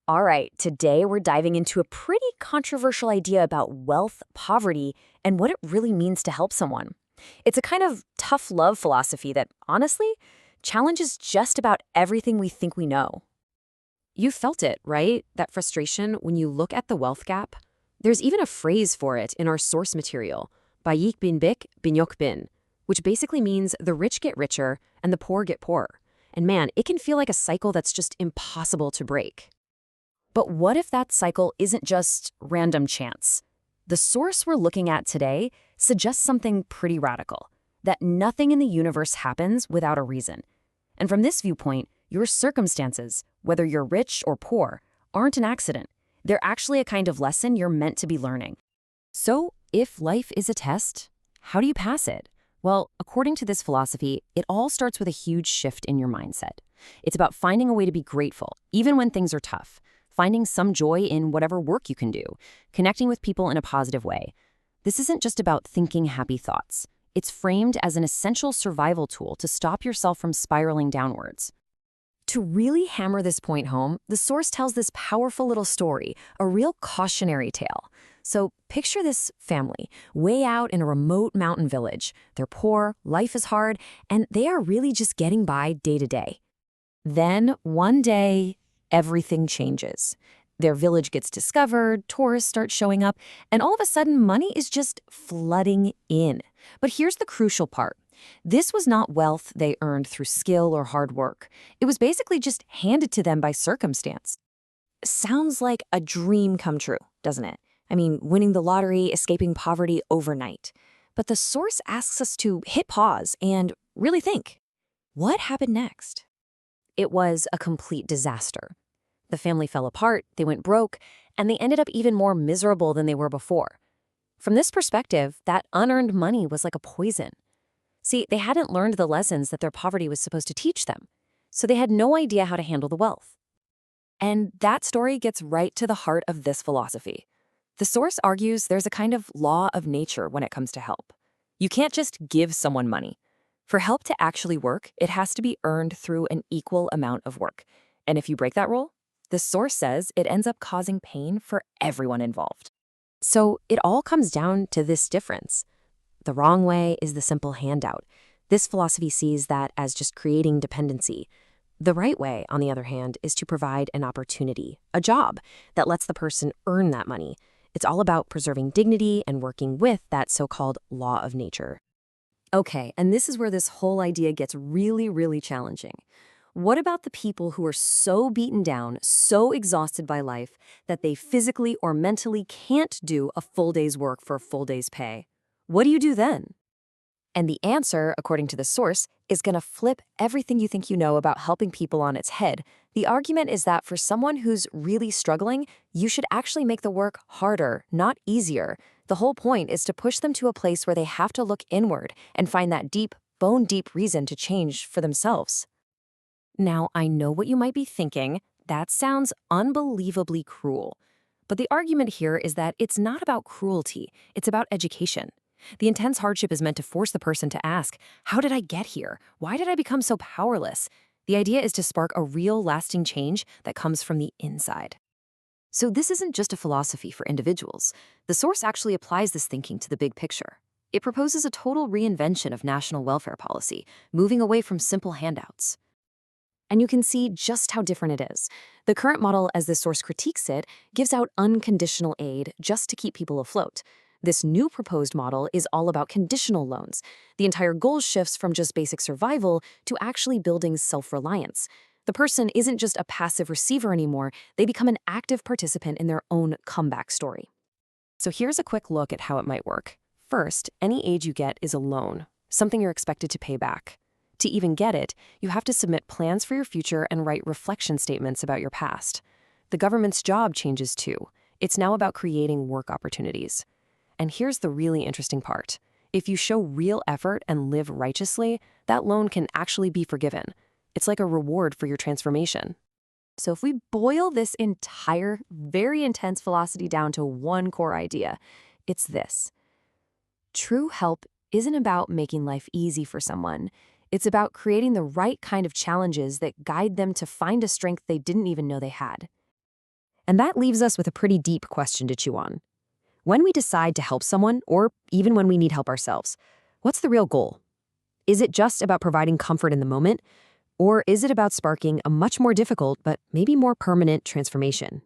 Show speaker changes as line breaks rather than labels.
All right, today we're diving into a pretty controversial idea about wealth, poverty, and what it really means to help someone. It's a kind of tough love philosophy that, honestly, challenges just about everything we think we know. You felt it, right? That frustration when you look at the wealth gap? There's even a phrase for it in our source material, bayik bin bik bin yok bin, which basically means the rich get richer and the poor get poorer. And man, it can feel like a cycle that's just impossible to break. But what if that cycle isn't just random chance? The source we're looking at today suggests something pretty radical, that nothing in the universe happens without a reason. And from this viewpoint, your circumstances, whether you're rich or poor, aren't an accident. They're actually a kind of lesson you're meant to be learning. So, if life is a test, how do you pass it? Well, according to this philosophy, it all starts with a huge shift in your mindset. It's about finding a way to be grateful, even when things are tough, finding some joy in whatever work you can do, connecting with people in a positive way. This isn't just about thinking happy thoughts. It's framed as an essential survival tool to stop yourself from spiraling downwards. To really hammer this point home, the source tells this powerful little story, a real cautionary tale. So picture this family, way out in a remote mountain village. They're poor, life is hard, and they are really just getting by day to day. Then, one day, everything changes. Their village gets discovered, tourists start showing up, and all of a sudden money is just flooding in. But here's the crucial part. This was not wealth they earned through skill or hard work. It was basically just handed to them by circumstance. Sounds like a dream come true, doesn't it? I mean, winning the lottery, escaping poverty overnight. But the source asks us to hit pause and really think. What happened next? It was a complete disaster. The family fell apart, they went broke, and they ended up even more miserable than they were before. From this perspective, that unearned money was like a poison. See, they hadn't learned the lessons that their poverty was supposed to teach them, so they had no idea how to handle the wealth. And that story gets right to the heart of this philosophy. The source argues there's a kind of law of nature when it comes to help. You can't just give someone money. For help to actually work, it has to be earned through an equal amount of work. And if you break that rule, the source says it ends up causing pain for everyone involved. So it all comes down to this difference. The wrong way is the simple handout. This philosophy sees that as just creating dependency. The right way, on the other hand, is to provide an opportunity, a job, that lets the person earn that money. It's all about preserving dignity and working with that so-called law of nature. Okay, and this is where this whole idea gets really, really challenging. What about the people who are so beaten down, so exhausted by life, that they physically or mentally can't do a full day's work for a full day's pay? What do you do then? And the answer, according to the source, is going to flip everything you think you know about helping people on its head. The argument is that for someone who's really struggling, you should actually make the work harder, not easier. The whole point is to push them to a place where they have to look inward and find that deep, bone-deep reason to change for themselves. Now, I know what you might be thinking. That sounds unbelievably cruel. But the argument here is that it's not about cruelty, it's about education. The intense hardship is meant to force the person to ask, how did I get here? Why did I become so powerless? The idea is to spark a real lasting change that comes from the inside. So this isn't just a philosophy for individuals. The source actually applies this thinking to the big picture. It proposes a total reinvention of national welfare policy, moving away from simple handouts. And you can see just how different it is. The current model, as the source critiques it, gives out unconditional aid just to keep people afloat. This new proposed model is all about conditional loans. The entire goal shifts from just basic survival to actually building self-reliance. The person isn't just a passive receiver anymore, they become an active participant in their own comeback story. So here's a quick look at how it might work. First, any aid you get is a loan, something you're expected to pay back. To even get it, you have to submit plans for your future and write reflection statements about your past. The government's job changes too. It's now about creating work opportunities. And here's the really interesting part. If you show real effort and live righteously, that loan can actually be forgiven. It's like a reward for your transformation. So if we boil this entire, very intense philosophy down to one core idea, it's this. True help isn't about making life easy for someone. It's about creating the right kind of challenges that guide them to find a strength they didn't even know they had. And that leaves us with a pretty deep question to chew on. When we decide to help someone, or even when we need help ourselves, what's the real goal? Is it just about providing comfort in the moment? Or is it about sparking a much more difficult but maybe more permanent transformation?